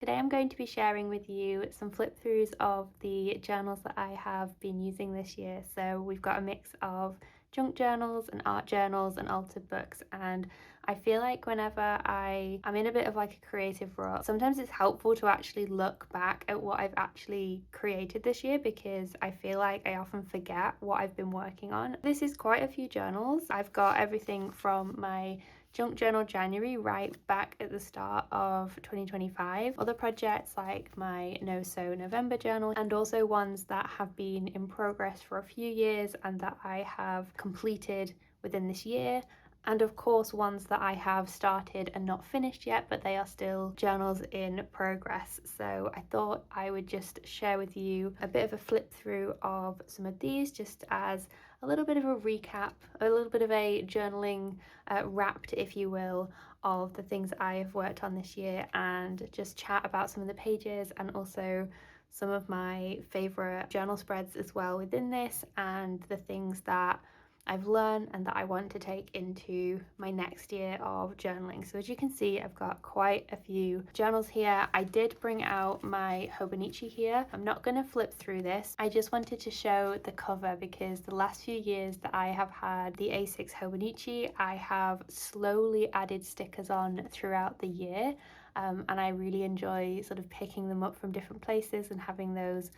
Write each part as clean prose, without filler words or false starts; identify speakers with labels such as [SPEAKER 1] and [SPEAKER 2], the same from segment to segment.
[SPEAKER 1] Today I'm going to be sharing with you some flip throughs of the journals that I have been using this year. So we've got a mix of junk journals and art journals and altered books, and I feel like whenever I'm in a bit of like a creative rut, sometimes it's helpful to actually look back at what I've actually created this year, because I feel like I often forget what I've been working on. This is quite a few journals. I've got everything from my Junk Journal January right back at the start of 2025. Other projects like my No Sew November journal, and also ones that have been in progress for a few years and that I have completed within this year. And of course, ones that I have started and not finished yet, but they are still journals in progress. So I thought I would just share with you a bit of a flip through of some of these, just as a little bit of a recap, a little bit of a journaling wrapped, if you will, of the things I have worked on this year, and just chat about some of the pages and also some of my favourite journal spreads as well within this, and the things that I've learned and that I want to take into my next year of journaling. So as you can see, I've got quite a few journals here. I did bring out my Hobonichi here. I'm not going to flip through this. I just wanted to show the cover, because the last few years that I have had the A6 Hobonichi, I have slowly added stickers on throughout the year. And I really enjoy sort of picking them up from different places and having those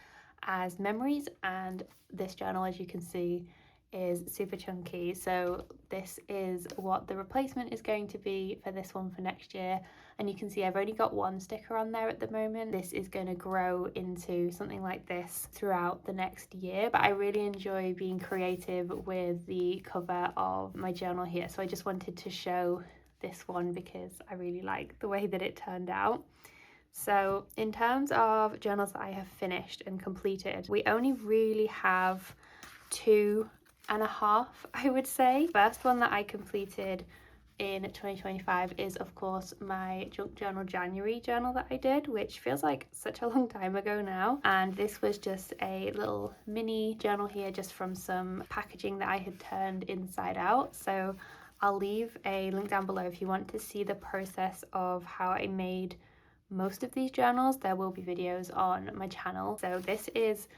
[SPEAKER 1] as memories. And this journal, as you can see, is super chunky. So this is what the replacement is going to be for this one for next year. And you can see I've only got one sticker on there at the moment. This is going to grow into something like this throughout the next year, but I really enjoy being creative with the cover of my journal here. So I just wanted to show this one because I really like the way that it turned out. So in terms of journals that I have finished and completed, we only really have 2.5, I would say. First one that I completed in 2025 is of course my Junk Journal January journal that I did, which feels like such a long time ago now. And this was just a little mini journal here, just from some packaging that I had turned inside out. So I'll leave a link down below if you want to see the process of how I made most of these journals. There will be videos on my channel. So this is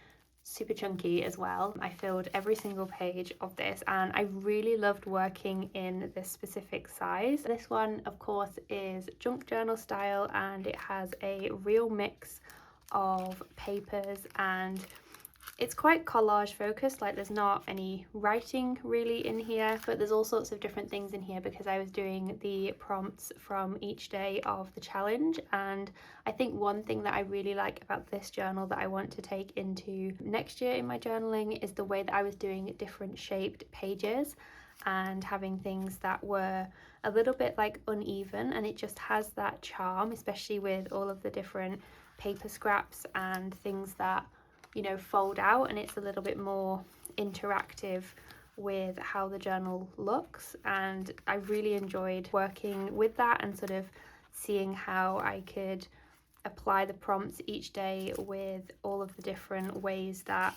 [SPEAKER 1] super chunky as well. I filled every single page of this, and I really loved working in this specific size. This one of course is junk journal style, and it has a real mix of papers, and it's quite collage focused. Like, there's not any writing really in here, but there's all sorts of different things in here because I was doing the prompts from each day of the challenge. And I think one thing that I really like about this journal that I want to take into next year in my journaling is the way that I was doing different shaped pages and having things that were a little bit like uneven, and it just has that charm, especially with all of the different paper scraps and things that, you know, fold out, and it's a little bit more interactive with how the journal looks. And I really enjoyed working with that and sort of seeing how I could apply the prompts each day with all of the different ways that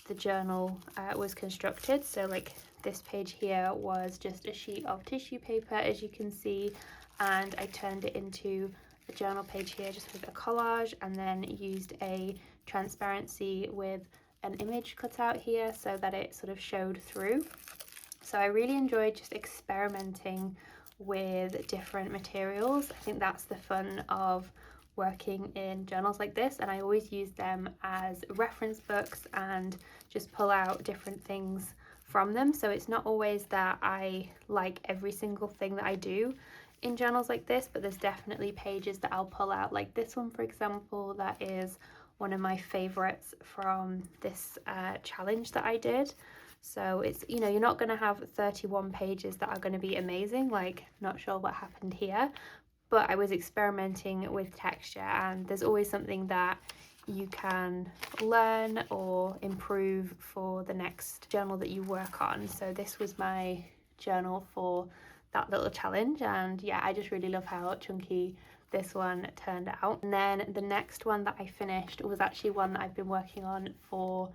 [SPEAKER 1] the journal was constructed. So like this page here was just a sheet of tissue paper, as you can see, and I turned it into a journal page here just with a collage, and then used a transparency with an image cut out here so that it sort of showed through. So I really enjoyed just experimenting with different materials. I think that's the fun of working in journals like this, and I always use them as reference books and just pull out different things from them. So it's not always that I like every single thing that I do in journals like this, but there's definitely pages that I'll pull out, like this one for example. That is one of my favorites from this challenge that I did. So it's, you know, you're not going to have 31 pages that are going to be amazing, like not sure what happened here, but I was experimenting with texture, and there's always something that you can learn or improve for the next journal that you work on. So this was my journal for that little challenge, and yeah, I just really love how chunky this one turned out. And then the next one that I finished was actually one that I've been working on for,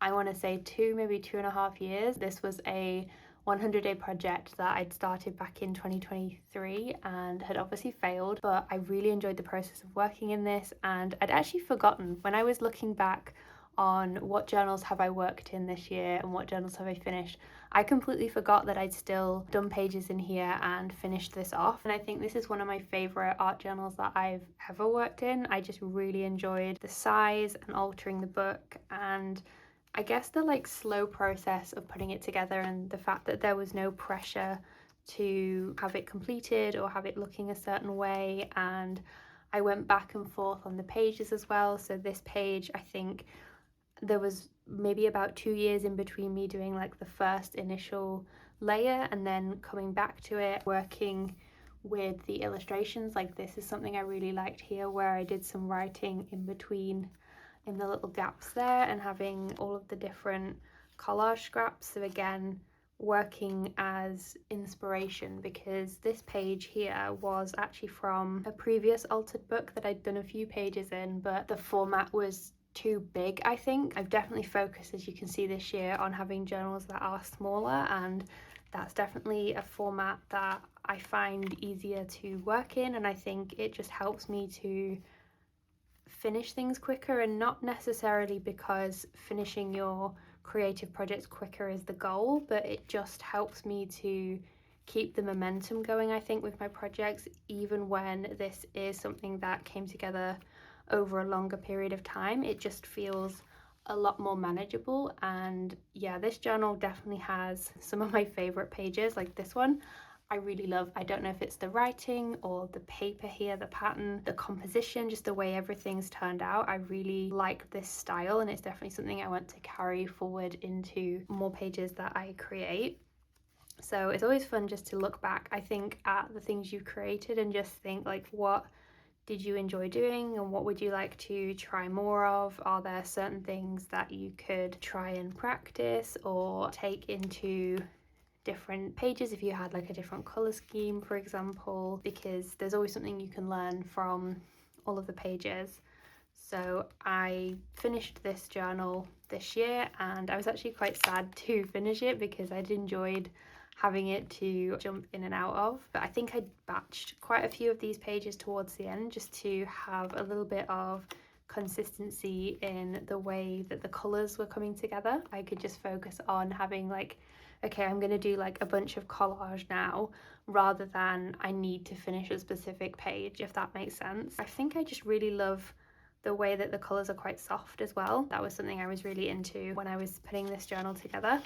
[SPEAKER 1] I want to say maybe 2.5 years. This was a 100-day project that I'd started back in 2023 and had obviously failed, but I really enjoyed the process of working in this, and I'd actually forgotten when I was looking back on what journals have I worked in this year and what journals have I finished. I completely forgot that I'd still done pages in here and finished this off, and I think this is one of my favourite art journals that I've ever worked in. I just really enjoyed the size and altering the book, and I guess the like slow process of putting it together, and the fact that there was no pressure to have it completed or have it looking a certain way. And I went back and forth on the pages as well. So this page, I think there was maybe about 2 years in between me doing like the first initial layer and then coming back to it, working with the illustrations. Like this is something I really liked here, where I did some writing in between in the little gaps there and having all of the different collage scraps. So again, working as inspiration, because this page here was actually from a previous altered book that I'd done a few pages in, but the format was too big, I think. I've definitely focused, as you can see this year, on having journals that are smaller, and that's definitely a format that I find easier to work in, and I think it just helps me to finish things quicker, and not necessarily because finishing your creative projects quicker is the goal, but it just helps me to keep the momentum going, I think, with my projects, even when this is something that came together over a longer period of time. It just feels a lot more manageable. And yeah, this journal definitely has some of my favorite pages, like this one. I really love. I don't know if it's the writing or the paper here, the pattern, the composition, just the way everything's turned out. I really like this style, and it's definitely something I want to carry forward into more pages that I create. So it's always fun just to look back, I think, at the things you've created and just think like, what did you enjoy doing and what would you like to try more of? Are there certain things that you could try and practice or take into different pages if you had like a different color scheme, for example, because there's always something you can learn from all of the pages. So I finished this journal this year, and I was actually quite sad to finish it because I'd enjoyed having it to jump in and out of, but I think I batched quite a few of these pages towards the end just to have a little bit of consistency in the way that the colors were coming together. I could just focus on having like, okay, I'm going to do like a bunch of collage now, rather than I need to finish a specific page, if that makes sense. I think I just really love the way that the colours are quite soft as well. That was something I was really into when I was putting this journal together.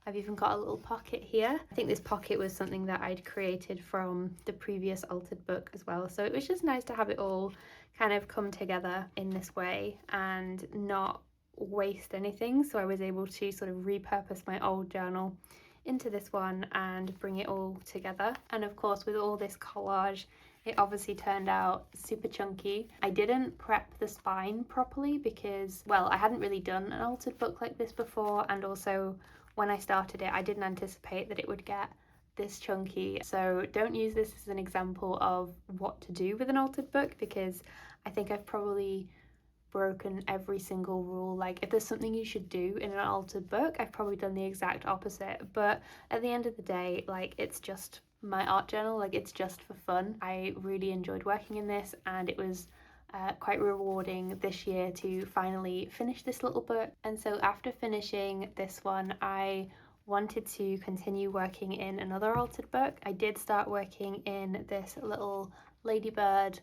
[SPEAKER 1] I've even got a little pocket here. I think this pocket was something that I'd created from the previous altered book as well. So it was just nice to have it all kind of come together in this way and not waste anything. So I was able to sort of repurpose my old journal into this one and bring it all together. And of course, with all this collage, it obviously turned out super chunky. I didn't prep the spine properly because, well, I hadn't really done an altered book like this before, and also when I started it, I didn't anticipate that it would get this chunky. So don't use this as an example of what to do with an altered book, because I think I've probably broken every single rule. Like, if there's something you should do in an altered book, I've probably done the exact opposite. But at the end of the day, like, it's just my art journal, like it's just for fun. I really enjoyed working in this, and it was quite rewarding this year to finally finish this little book. And so after finishing this one, I wanted to continue working in another altered book. I did start working in this little ladybird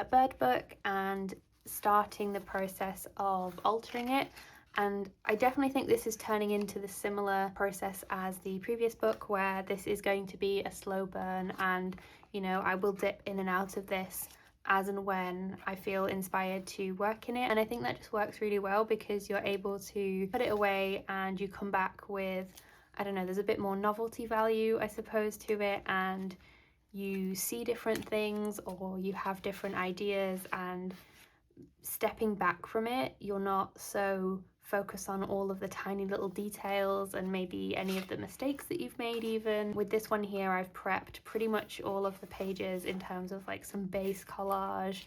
[SPEAKER 1] bird book and starting the process of altering it. And I definitely think this is turning into the similar process as the previous book, where this is going to be a slow burn, and you know, I will dip in and out of this as and when I feel inspired to work in it. And I think that just works really well because you're able to put it away and you come back with, I don't know, there's a bit more novelty value, I suppose, to it, and you see different things or you have different ideas, and stepping back from it, you're not so focused on all of the tiny little details and maybe any of the mistakes that you've made. Even with this one here, I've prepped pretty much all of the pages in terms of like some base collage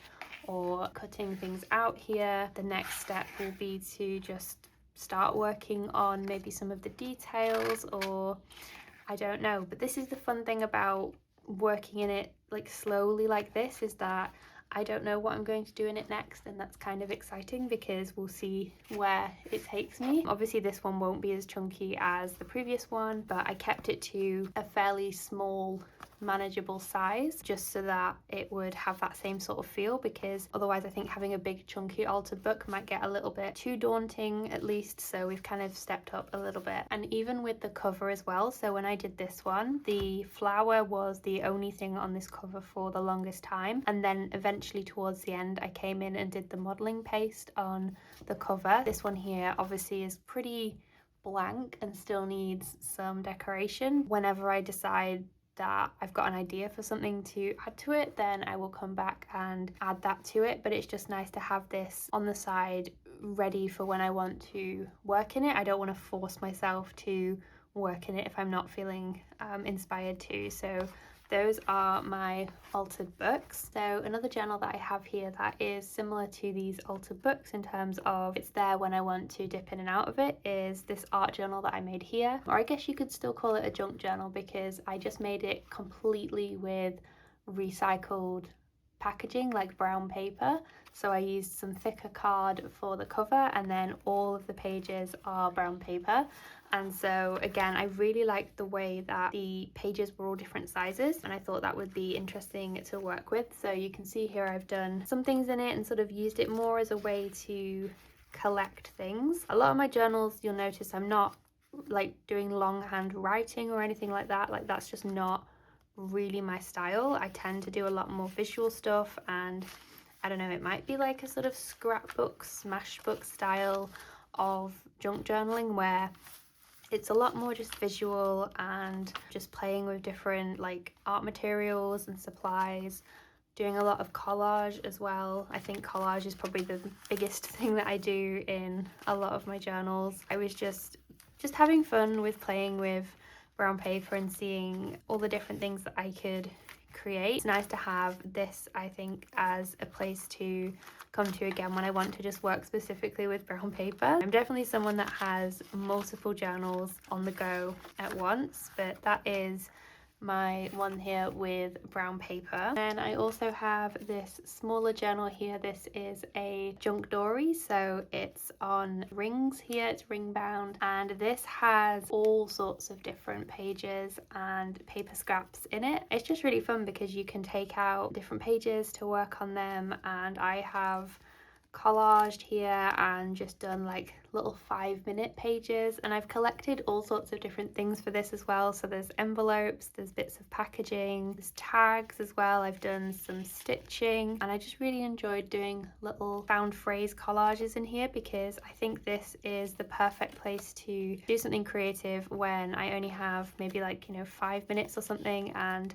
[SPEAKER 1] or cutting things out here. The next step will be to just start working on maybe some of the details, or I don't know. But this is the fun thing about working in it like slowly like this, is that I don't know what I'm going to do in it next, and that's kind of exciting because we'll see where it takes me. Obviously this one won't be as chunky as the previous one, but I kept it to a fairly small manageable size just so that it would have that same sort of feel, because otherwise I think having a big chunky altered book might get a little bit too daunting at least. So we've kind of stepped up a little bit, and even with the cover as well. So when I did this one, the flower was the only thing on this cover for the longest time, and then eventually towards the end I came in and did the modeling paste on the cover. This one here obviously is pretty blank and still needs some decoration. Whenever I decide that I've got an idea for something to add to it, then I will come back and add that to it. But it's just nice to have this on the side ready for when I want to work in it. I don't want to force myself to work in it if I'm not feeling inspired to. So those are my altered books. So another journal that I have here that is similar to these altered books in terms of it's there when I want to dip in and out of it is this art journal that I made here. Or I guess you could still call it a junk journal because I just made it completely with recycled packaging, like brown paper. So I used some thicker card for the cover, and then all of the pages are brown paper. And so again, I really liked the way that the pages were all different sizes, and I thought that would be interesting to work with. So you can see here I've done some things in it and sort of used it more as a way to collect things. A lot of my journals, you'll notice I'm not like doing longhand writing or anything like that. Like that's just not really my style. I tend to do a lot more visual stuff, and I don't know, it might be like a sort of scrapbook, smashbook style of junk journaling where it's a lot more just visual and just playing with different like art materials and supplies, doing a lot of collage as well. I think collage is probably the biggest thing that I do in a lot of my journals. I was just having fun with playing with brown paper and seeing all the different things that I could create. It's nice to have this, I think, as a place to come to again when I want to just work specifically with brown paper. I'm definitely someone that has multiple journals on the go at once, but that is my one here with brown paper. And I also have this smaller journal here. This is a junk dory, so it's on rings here, it's ring bound, and this has all sorts of different pages and paper scraps in it. It's just really fun because you can take out different pages to work on them, and I have collaged here and just done like little 5-minute pages, and I've collected all sorts of different things for this as well. So there's envelopes, there's bits of packaging, there's tags as well. I've done some stitching, and I just really enjoyed doing little found phrase collages in here because I think this is the perfect place to do something creative when I only have maybe like 5 minutes or something, and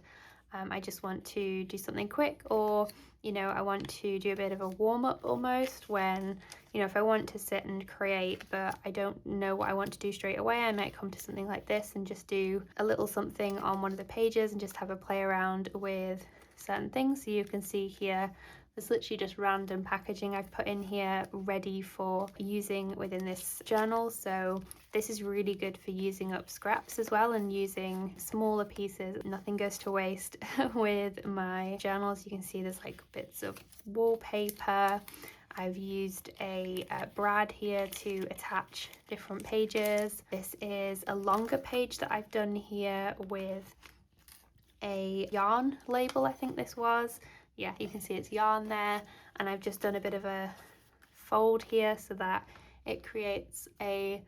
[SPEAKER 1] I just want to do something quick, or I want to do a bit of a warm-up almost when if I want to sit and create but I don't know what I want to do straight away, I might come to something like this and just do a little something on one of the pages and just have a play around with certain things. So you can see here there's literally just random packaging I've put in here ready for using within this journal. So this is really good for using up scraps as well and using smaller pieces. Nothing goes to waste with my journals. You can see there's like bits of wallpaper. I've used a brad here to attach different pages. This is a longer page that I've done here with a yarn label, I think this was. Yeah, you can see it's yarn there, and I've just done a bit of a fold here so that it creates a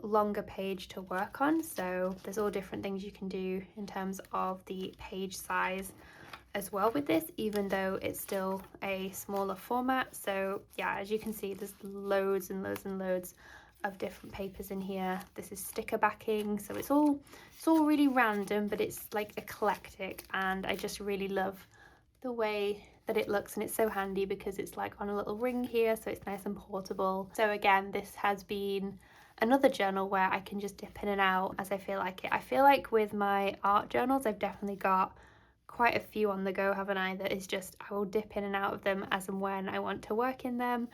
[SPEAKER 1] longer page to work on. So there's all different things you can do in terms of the page size as well with this, even though it's still a smaller format. So yeah, as you can see, there's loads and loads and loads of different papers in here. This is sticker backing, so it's all really random, but it's like eclectic, and I just really love the way that it looks, and it's so handy because it's like on a little ring here, so it's nice and portable. So again, this has been another journal where I can just dip in and out as I feel like it. I feel like with my art journals, I've definitely got quite a few on the go, haven't I? That is just, I will dip in and out of them as and when I want to work in them.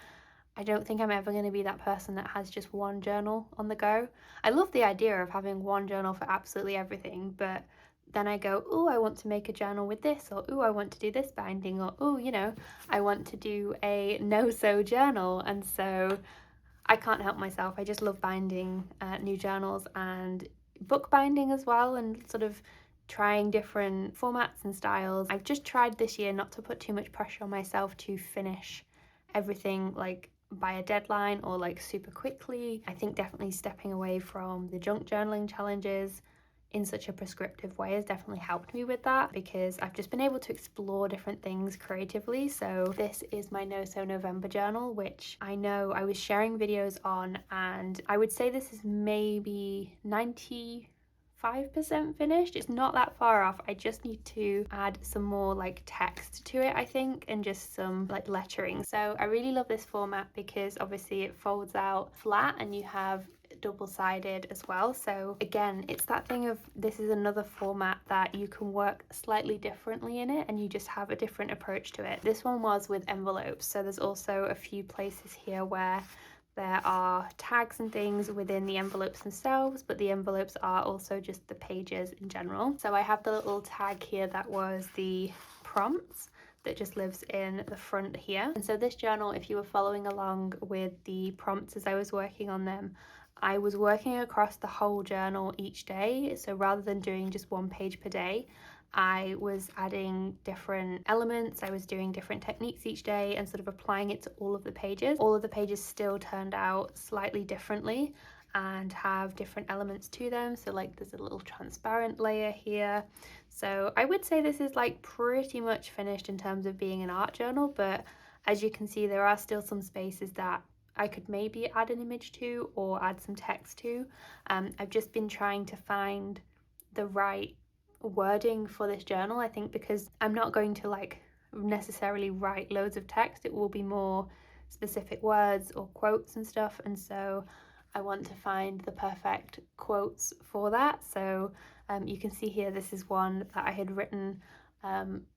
[SPEAKER 1] I don't think I'm ever going to be that person that has just one journal on the go. I love the idea of having one journal for absolutely everything, but then I go, oh, I want to make a journal with this, or oh, I want to do this binding, or oh, you know, I want to do a no-sew journal. And so I can't help myself. I just love binding new journals and book binding as well, and sort of trying different formats and styles. I've just tried this year not to put too much pressure on myself to finish everything like by a deadline or like super quickly. I think definitely stepping away from the junk journaling challenges in such a prescriptive way has definitely helped me with that, because I've just been able to explore different things creatively. So this is my No Sew November journal, which I know I was sharing videos on, and I would say this is maybe 95% finished. It's not that far off. I just need to add some more like text to it, I think, and just some like lettering. So I really love this format because obviously it folds out flat and you have double-sided as well. So again, it's that thing of, this is another format that you can work slightly differently in it, and you just have a different approach to it. This one was with envelopes, so there's also a few places here where there are tags and things within the envelopes themselves, but the envelopes are also just the pages in general. So I have the little tag here that was the prompts that just lives in the front here. And so this journal, if you were following along with the prompts as I was working on them, I was working across the whole journal each day. So rather than doing just one page per day, I was adding different elements, I was doing different techniques each day and sort of applying it to all of the pages. All of the pages still turned out slightly differently and have different elements to them. So like there's a little transparent layer here. So I would say this is like pretty much finished in terms of being an art journal, but as you can see, there are still some spaces that I could maybe add an image to or add some text to. I've just been trying to find the right wording for this journal, I think, because I'm not going to like necessarily write loads of text. It will be more specific words or quotes and stuff, and so I want to find the perfect quotes for that. So you can see here, this is one that I had written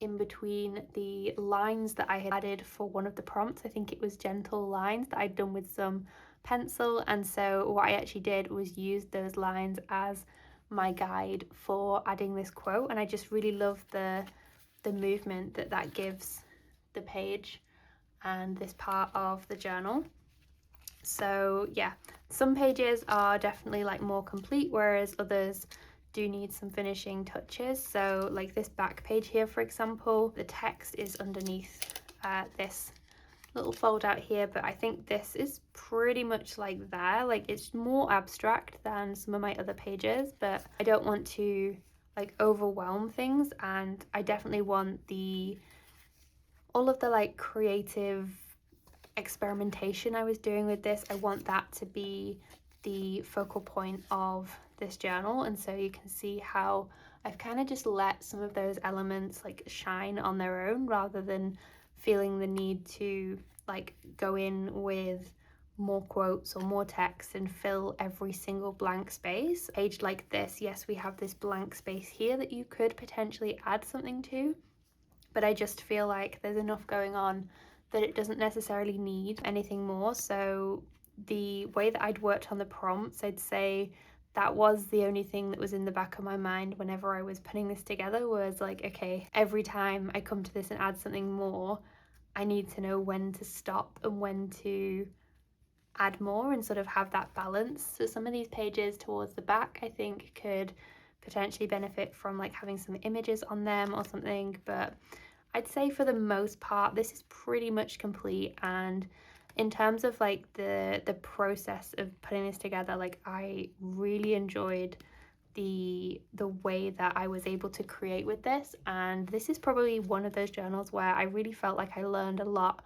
[SPEAKER 1] in between the lines that I had added for one of the prompts. I think it was gentle lines that I'd done with some pencil, and so what I actually did was use those lines as my guide for adding this quote, and I just really love the movement that that gives the page and this part of the journal. So yeah, some pages are definitely like more complete, whereas others do need some finishing touches. So like this back page here, for example, the text is underneath this little fold out here, but I think this is pretty much like there. Like it's more abstract than some of my other pages, but I don't want to like overwhelm things, and I definitely want all of the like creative experimentation I was doing with this, I want that to be the focal point of this journal. And so you can see how I've kind of just let some of those elements like shine on their own, rather than feeling the need to like go in with more quotes or more text and fill every single blank space. A page like this, yes, we have this blank space here that you could potentially add something to, but I just feel like there's enough going on that it doesn't necessarily need anything more. So the way that I'd worked on the prompts, I'd say that was the only thing that was in the back of my mind whenever I was putting this together, was like, okay, every time I come to this and add something more, I need to know when to stop and when to add more and sort of have that balance. So some of these pages towards the back, I think, could potentially benefit from like having some images on them or something, but I'd say for the most part this is pretty much complete. And in terms of like the process of putting this together, like I really enjoyed the way that I was able to create with this, and this is probably one of those journals where I really felt like I learned a lot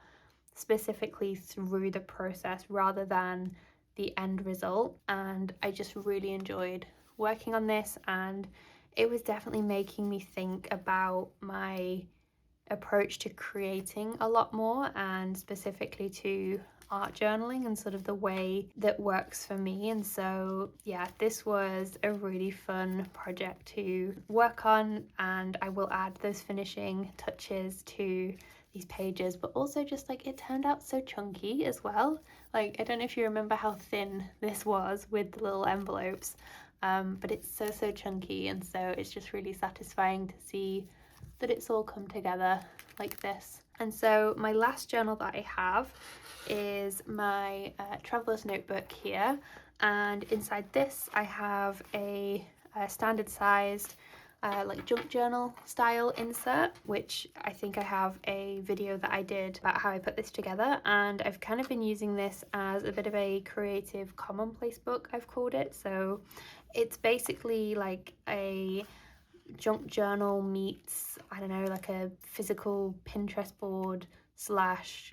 [SPEAKER 1] specifically through the process rather than the end result. And I just really enjoyed working on this, and it was definitely making me think about my approach to creating a lot more, and specifically to art journaling and sort of the way that works for me. And so yeah, this was a really fun project to work on, and I will add those finishing touches to these pages, but also just like it turned out so chunky as well. Like, I don't know if you remember how thin this was with the little envelopes, but it's so chunky, and so it's just really satisfying to see that it's all come together like this. And so my last journal that I have is my traveler's notebook here, and inside this I have a standard sized like junk journal style insert, which I think I have a video that I did about how I put this together, and I've kind of been using this as a bit of a creative commonplace book, I've called it. So it's basically like a junk journal meets, I don't know, like a physical Pinterest board slash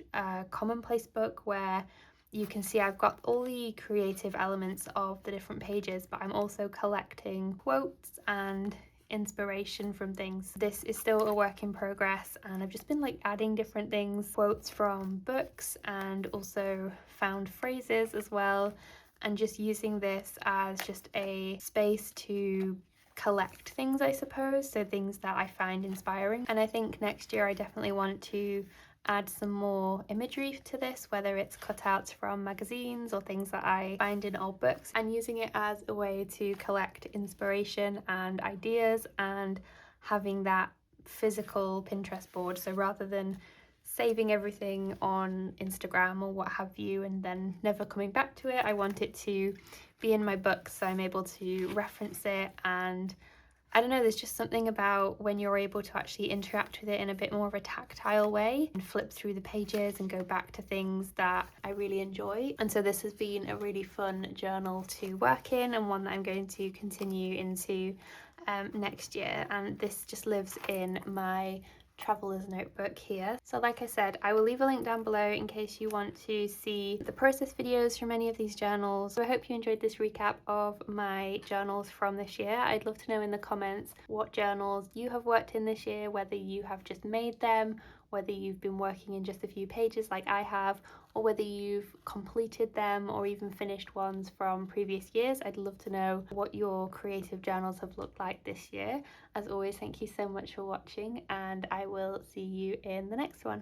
[SPEAKER 1] commonplace book, where you can see I've got all the creative elements of the different pages, but I'm also collecting quotes and inspiration from things. This is still a work in progress, and I've just been like adding different things, quotes from books and also found phrases as well, and just using this as just a space to collect things, I suppose, so things that I find inspiring. And I think next year I definitely want to add some more imagery to this, whether it's cutouts from magazines or things that I find in old books, and using it as a way to collect inspiration and ideas, and having that physical Pinterest board. So rather than saving everything on Instagram or what have you and then never coming back to it, I want it to be in my book so I'm able to reference it. And I don't know, there's just something about when you're able to actually interact with it in a bit more of a tactile way and flip through the pages and go back to things that I really enjoy. And so this has been a really fun journal to work in, and one that I'm going to continue into next year. And this just lives in my traveler's notebook here. So like I said, I will leave a link down below in case you want to see the process videos from any of these journals. So I hope you enjoyed this recap of my journals from this year. I'd love to know in the comments what journals you have worked in this year, whether you have just made them, whether you've been working in just a few pages like I have, or whether you've completed them or even finished ones from previous years. I'd love to know what your creative journals have looked like this year. As always, thank you so much for watching, and I will see you in the next one.